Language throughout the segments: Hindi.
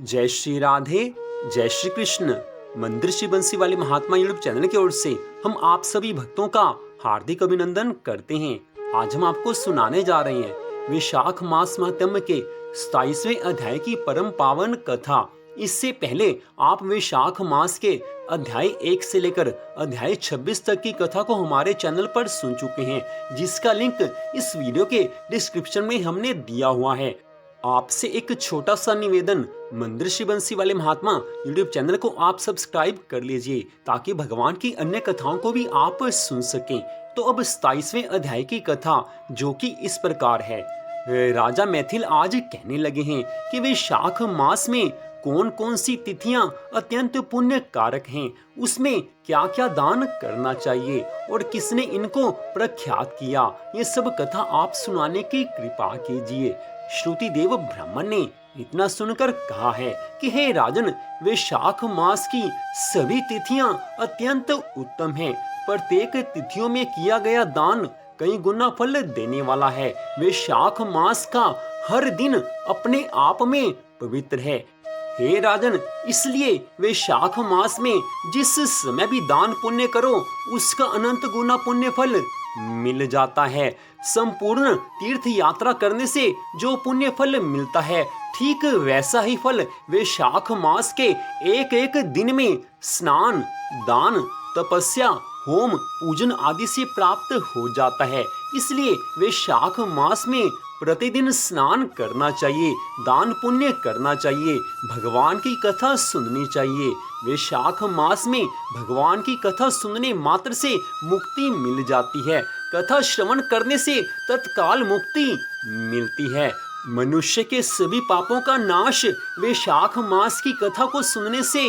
जय श्री राधे, जय श्री कृष्ण। मंदिर श्री बंसी वाले महात्मा यूट्यूब चैनल की ओर से हम आप सभी भक्तों का हार्दिक अभिनंदन करते हैं। आज हम आपको सुनाने जा रहे हैं वैशाख मास महात्म्य के 27वें अध्याय की परम पावन कथा। इससे पहले आप वैशाख मास के अध्याय 1 से लेकर अध्याय 26 तक की कथा को हमारे चैनल पर सुन चुके हैं, जिसका लिंक इस वीडियो के डिस्क्रिप्शन में हमने दिया हुआ है। आपसे एक छोटा सा निवेदन, मंदिर श्री बंसी वाले महात्मा यूट्यूब चैनल को आप सब्सक्राइब कर लीजिए ताकि भगवान की अन्य कथाओं को भी आप सुन सकें। तो अब 27वें अध्याय की कथा जो कि इस प्रकार है। राजा मैथिल आज कहने लगे हैं कि वैशाख मास में कौन कौन सी तिथियां अत्यंत पुण्य कारक हैं, उसमें क्या क्या दान करना चाहिए और किसने इनको प्रख्यात किया, ये सब कथा आप सुनाने की कृपा कीजिए। श्रुति देव ब्राह्मण ने इतना सुनकर कहा है कि हे राजन, वैशाख मास की सभी तिथियां अत्यंत उत्तम हैं। प्रत्येक तिथियों में किया गया दान कई गुना फल देने वाला है। वैशाख मास का हर दिन अपने आप में पवित्र है। हे राजन, इसलिए वैशाख मास में जिस समय भी दान पुण्य करो उसका अनंत गुना पुण्य फल मिल जाता है। संपूर्ण तीर्थ यात्रा करने से जो पुण्य फल मिलता है, ठीक वैसा ही फल वैशाख मास के एक एक दिन में स्नान, दान, तपस्या, होम, पूजन आदि से प्राप्त हो जाता है। इसलिए वैशाख मास में प्रतिदिन स्नान करना चाहिए, दान पुण्य करना चाहिए, भगवान की कथा सुननी चाहिए। वैशाख मास में भगवान की कथा सुनने मात्र से मुक्ति मिल जाती है। कथा श्रवण करने से तत्काल मुक्ति मिलती है। मनुष्य के सभी पापों का नाश वैशाख मास की कथा को सुनने से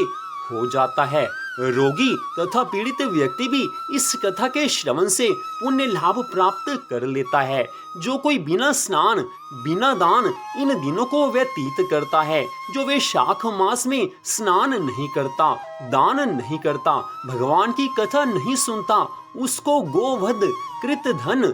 हो जाता है। रोगी तथा पीड़ित व्यक्ति भी इस कथा के श्रवण से पुण्य लाभ प्राप्त कर लेता है। जो कोई बिना स्नान, बिना दान इन दिनों को व्यतीत करता है, जो वैशाख मास में स्नान नहीं करता, दान नहीं करता, भगवान की कथा नहीं सुनता, उसको गोवध, कृत धन,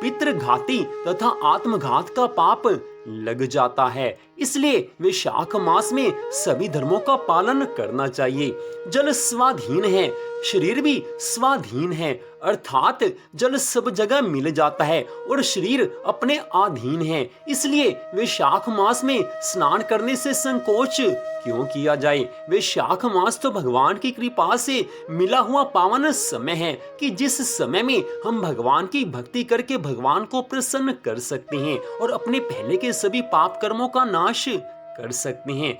पितृघाती तथा आत्मघात का पाप लग जाता है। इसलिए वैशाख मास में सभी धर्मों का पालन करना चाहिए। जल स्वाधीन है, शरीर भी स्वाधीन है, अर्थात जल सब जगह मिल जाता है और शरीर अपने अधीन है। इसलिए वैशाख मास में स्नान करने से संकोच क्यों किया जाए। वैशाख मास तो भगवान की कृपा से मिला हुआ पावन समय है कि जिस समय में हम भगवान की भक्ति करके भगवान को प्रसन्न कर सकते हैं और अपने पहले के सभी पाप कर्मों का नाश कर सकते हैं।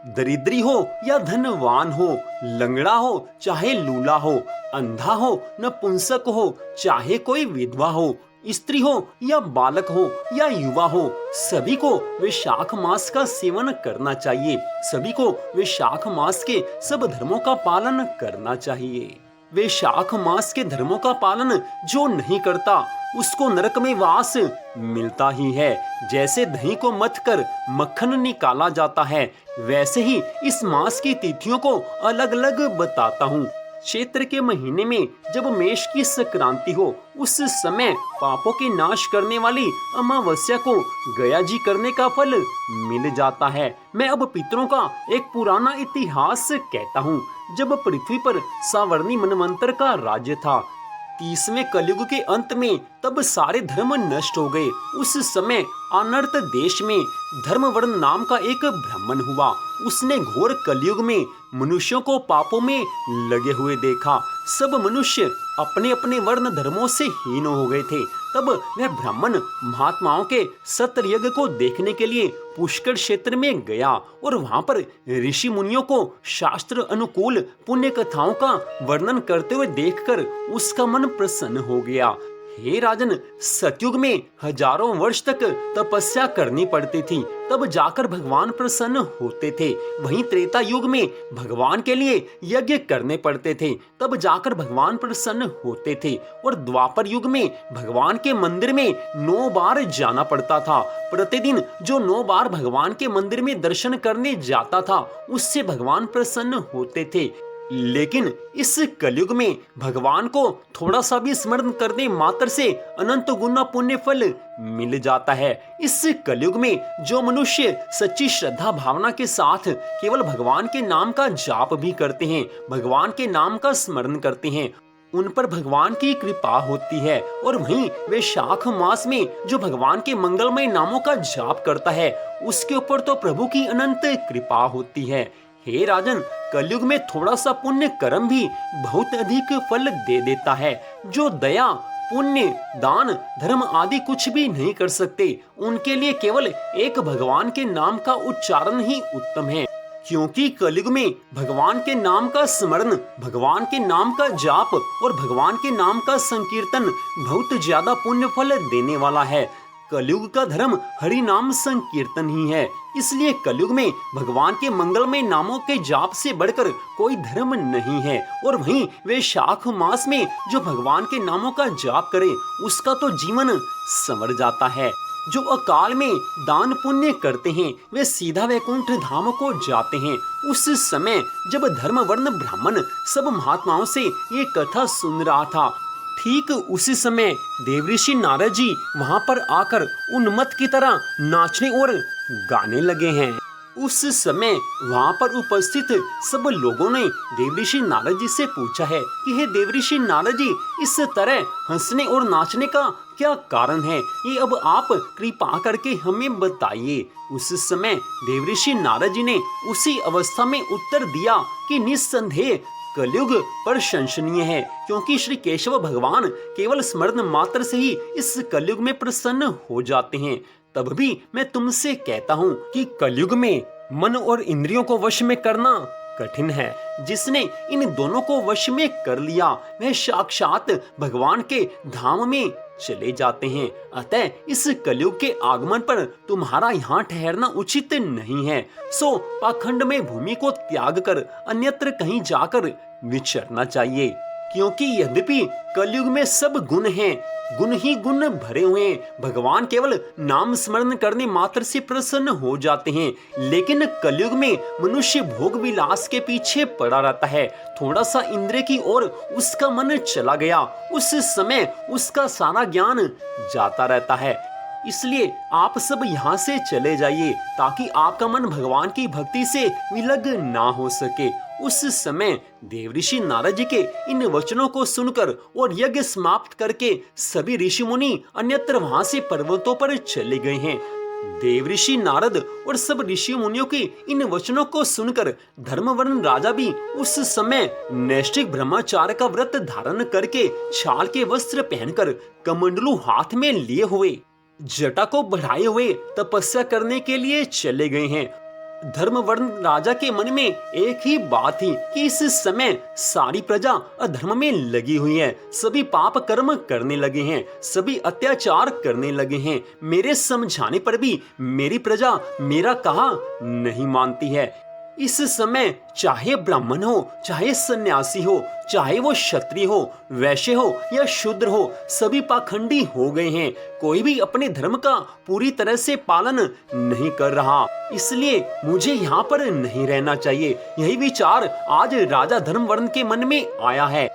दरिद्री हो या धनवान हो, लंगड़ा हो चाहे लूला हो, अंधा हो नपुंसक हो चाहे कोई विधवा हो, स्त्री हो या बालक हो या युवा हो, सभी को वैशाख मास का सेवन करना चाहिए। सभी को वैशाख मास के सब धर्मों का पालन करना चाहिए। वैशाख मास के धर्मों का पालन जो नहीं करता उसको नरक में वास मिलता ही है। जैसे दही को मथ कर मक्खन निकाला जाता है, वैसे ही इस मास की तिथियों को अलग अलग बताता हूँ। चैत्र के महीने में जब मेष की संक्रांति हो, उस समय पापों के नाश करने वाली अमावस्या को गया जी करने का फल मिल जाता है। मैं अब पितरों का एक पुराना इतिहास कहता हूँ। जब पृथ्वी पर सावर्णी मनवंतर का राज्य था, 30वें कलयुग के अंत में, तब सारे धर्म नष्ट हो गए। उस समय अनर्त देश में धर्मवर्ण नाम का एक ब्राह्मण हुआ। उसने घोर कलयुग में मनुष्यों को पापों में लगे हुए देखा। सब मनुष्य अपने अपने वर्ण धर्मों से हीन हो गए थे। तब वह ब्राह्मण महात्माओं के सत्ययज्ञ को देखने के लिए पुष्कर क्षेत्र में गया और वहां पर ऋषि मुनियों को शास्त्र अनुकूल पुण्य कथाओं का वर्णन करते हुए देखकर उसका मन प्रसन्न हो गया। हे राजन, सतयुग में हजारों वर्ष तक तपस्या करनी पड़ती थी, तब जाकर भगवान प्रसन्न होते थे। वहीं त्रेता युग में भगवान के लिए यज्ञ करने पड़ते थे, तब जाकर भगवान प्रसन्न होते थे। और द्वापर युग में भगवान के मंदिर में 9 बार जाना पड़ता था। प्रतिदिन जो 9 बार भगवान के मंदिर में दर्शन करने जाता था, उससे भगवान प्रसन्न होते थे। लेकिन इस कलयुग में भगवान को थोड़ा सा भी स्मरण करने मात्र से अनंत गुना पुण्य फल मिल जाता है। इस कलयुग में जो मनुष्य सच्ची श्रद्धा भावना के साथ केवल भगवान के नाम का जाप भी करते हैं, भगवान के नाम का स्मरण करते हैं, उन पर भगवान की कृपा होती है। और वहीं वैशाख मास में जो भगवान के मंगलमय नामों का जाप करता है, उसके ऊपर तो प्रभु की अनंत कृपा होती है। हे राजन, कलयुग में थोड़ा सा पुण्य कर्म भी बहुत अधिक फल दे देता है। जो दया, पुण्य, दान, धर्म आदि कुछ भी नहीं कर सकते, उनके लिए केवल एक भगवान के नाम का उच्चारण ही उत्तम है। क्योंकि कलयुग में भगवान के नाम का स्मरण, भगवान के नाम का जाप और भगवान के नाम का संकीर्तन बहुत ज्यादा पुण्य फल देने वाला है। कलयुग का धर्म हरि नाम संकीर्तन ही है। इसलिए कलयुग में भगवान के मंगलमय नामों के जाप से बढ़कर कोई धर्म नहीं है। और वहीं वैशाख मास में जो भगवान के नामों का जाप करे, उसका तो जीवन संवर जाता है। जो अकाल में दान पुण्य करते हैं, वे सीधा वैकुंठ धाम को जाते हैं। उस समय जब धर्म वर्ण ब्राह्मण सब महात्माओं से ये कथा सुन रहा था, ठीक उसी समय देवऋषि नारद जी वहां पर आकर उन्मत्त की तरह नाचने और गाने लगे हैं। उस समय वहां पर उपस्थित सब लोगों ने देवऋषि नारद जी से पूछा है कि हे देवऋषि नारद जी, इस तरह हंसने और नाचने का क्या कारण है? ये अब आप कृपा करके हमें बताइए। उस समय देवऋषि नारद जी ने उसी अवस्था में उत्तर दिया कि निस्संदेह कलयुग प्रशंसनीय है, क्योंकि श्री केशव भगवान केवल स्मरण मात्र से ही इस कलयुग में प्रसन्न हो जाते हैं। तब भी मैं तुमसे कहता हूँ कि कलयुग में मन और इंद्रियों को वश में करना कठिन है। जिसने इन दोनों को वश में कर लिया, वह साक्षात भगवान के धाम में चले जाते हैं। अतः इस कलयुग के आगमन पर तुम्हारा यहाँ ठहरना उचित नहीं है। सो पाखंड में भूमि को त्याग कर अन्यत्र कहीं जाकर विचरना चाहिए। क्योंकि यद्यपि कलयुग में सब गुण हैं, गुण ही गुण भरे हुए हैं, भगवान केवल नाम स्मरण करने मात्र से प्रसन्न हो जाते हैं। लेकिन कलयुग में मनुष्य भोग विलास के पीछे पड़ा रहता है। थोड़ा सा इंद्रिय की ओर उसका मन चला गया, उस समय उसका सारा ज्ञान जाता रहता है। इसलिए आप सब यहाँ से चले जाइए, ताकि आपका मन भगवान की भक्ति से विलग ना हो सके। उस समय देवऋषि नारद जी के इन वचनों को सुनकर और यज्ञ समाप्त करके सभी ऋषि मुनि अन्यत्र वहां से पर्वतों पर चले गए हैं। देवऋषि नारद और सब ऋषि मुनियों के इन वचनों को सुनकर धर्मवर्ण राजा भी उस समय नैष्ठिक ब्रह्मचार्य का व्रत धारण करके छाल के वस्त्र पहनकर कमंडलू हाथ में लिए हुए, जटा को बढ़ाए हुए तपस्या करने के लिए चले गए हैं। धर्मवर्ण राजा के मन में एक ही बात थी कि इस समय सारी प्रजा अधर्म में लगी हुई है, सभी पाप कर्म करने लगे हैं, सभी अत्याचार करने लगे हैं। मेरे समझाने पर भी मेरी प्रजा मेरा कहा नहीं मानती है। इस समय चाहे ब्राह्मण हो, चाहे सन्यासी हो, चाहे वो क्षत्रिय हो, वैश्य हो या शूद्र हो, सभी पाखंडी हो गए हैं। कोई भी अपने धर्म का पूरी तरह से पालन नहीं कर रहा। इसलिए मुझे यहाँ पर नहीं रहना चाहिए। यही विचार आज राजा धर्मवर्ण के मन में आया है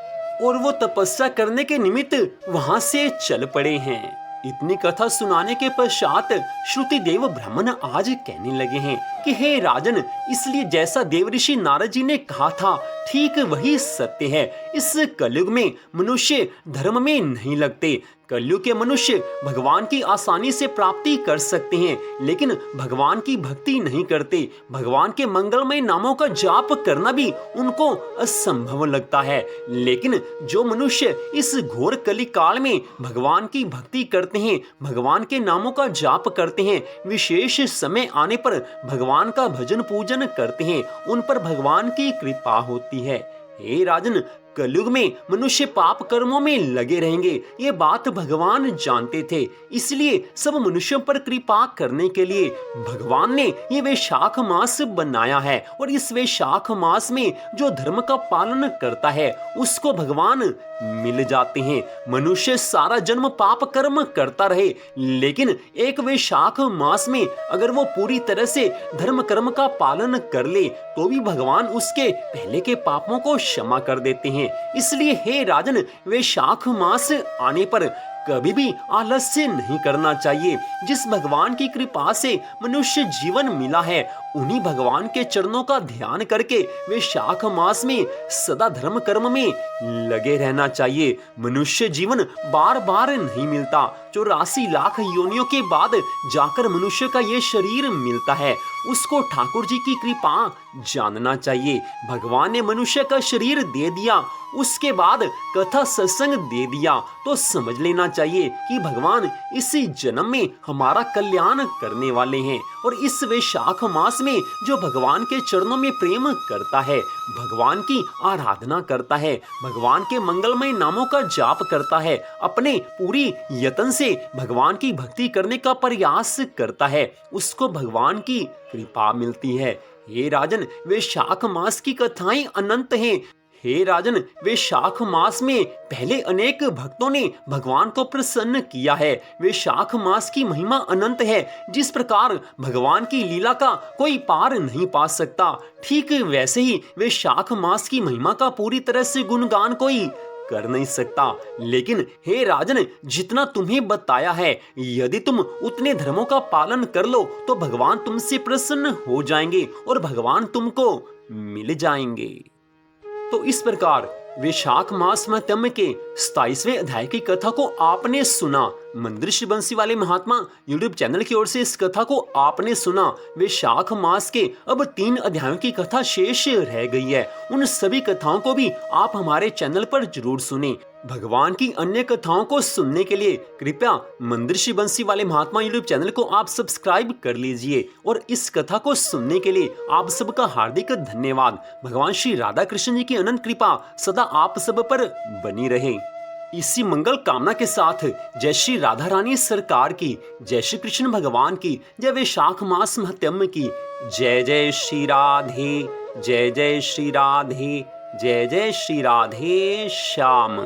और वो तपस्या करने के निमित्त वहां से चल पड़े हैं। इतनी कथा सुनाने के पश्चात श्रुति देव ब्राह्मण आज कहने लगे हैं कि हे राजन, इसलिए जैसा देवऋषि नारद जी ने कहा था ठीक वही सत्य है। इस कलयुग में मनुष्य धर्म में नहीं लगते। कलयुग के मनुष्य भगवान की आसानी से प्राप्ति कर सकते हैं, लेकिन भगवान की भक्ति नहीं करते। भगवान के मंगलमय नामों का जाप करना भी उनको असंभव लगता है। लेकिन जो मनुष्य इस घोर कली काल में भगवान की भक्ति करते हैं, भगवान के नामों का जाप करते हैं, विशेष समय आने पर भगवान का भजन पूजन करते हैं, उन पर भगवान की कृपा होती है। हे राजन, कलयुग में मनुष्य पाप कर्मों में लगे रहेंगे, ये बात भगवान जानते थे। इसलिए सब मनुष्यों पर कृपा करने के लिए भगवान ने ये वैशाख मास बनाया है, और इस वैशाख मास में जो धर्म का पालन करता है उसको भगवान मिल जाते हैं। मनुष्य सारा जन्म पाप कर्म करता रहे, लेकिन एक वैशाख मास में अगर वो पूरी तरह से धर्म कर्म का पालन कर ले तो भी भगवान उसके पहले के पापों को क्षमा कर देते हैं। इसलिए हे राजन, वैशाख मास आने पर कभी भी आलस्य नहीं करना चाहिए। जिस भगवान की कृपा से मनुष्य जीवन मिला है, उन्हीं भगवान के चरणों का ध्यान करके वैशाख मास में सदा धर्म कर्म में लगे रहना चाहिए। मनुष्य जीवन बार बार नहीं मिलता, 84 लाख योनियों के बाद जाकर मनुष्य का ये शरीर मिलता है। उसको ठाकुर जी की कृपा जानना चाहिए। भगवान ने मनुष्य का शरीर दे दिया, उसके बाद कथा सत्संग दे दिया, तो समझ लेना चाहिए कि भगवान इसी जन्म में हमारा कल्याण करने वाले हैं। और इस वैशाख मास में जो भगवान के चरणों में प्रेम करता है, भगवान की आराधना करता है, भगवान के मंगलमय नामों का जाप करता है, अपने पूरी यत्न से भगवान की भक्ति करने का प्रयास करता है, उसको भगवान की कृपा मिलती है। हे राजन, वैशाख मास की कथाएं अनंत हैं। हे राजन, वैशाख मास में पहले अनेक भक्तों ने भगवान को प्रसन्न किया है। वैशाख मास की महिमा अनंत है। जिस प्रकार भगवान की लीला का कोई पार नहीं पा सकता, ठीक वैसे ही वैशाख मास की महिमा का पूरी तरह से गुणगान कोई कर नहीं सकता। लेकिन हे राजन, जितना तुम्हें बताया है, यदि तुम उतने धर्मों का पालन कर लो तो भगवान तुमसे प्रसन्न हो जाएंगे और भगवान तुमको मिल जाएंगे। तो इस प्रकार वैशाख मास महात्म्य के 27वें अध्याय की कथा को आपने सुना। मंदिर श्री बंसी वाले महात्मा यूट्यूब चैनल की ओर से इस कथा को आपने सुना। वैशाख मास के अब 3 अध्यायों की कथा शेष रह गई है। उन सभी कथाओं को भी आप हमारे चैनल पर जरूर सुने। भगवान की अन्य कथाओं को सुनने के लिए कृपया मंदिर श्री बंसी वाले महात्मा यूट्यूब चैनल को आप सब्सक्राइब कर लीजिए। और इस कथा को सुनने के लिए आप सबका हार्दिक धन्यवाद। भगवान श्री राधा कृष्ण जी की अनंत कृपा सदा आप सब पर बनी रहे। इसी मंगल कामना के साथ जय श्री राधा रानी सरकार की, जय श्री कृष्ण भगवान की, जय वैशाख मास महात्म्य की। जय जय श्री राधे, जय जय श्री राधे, जय जय श्री राधे श्याम।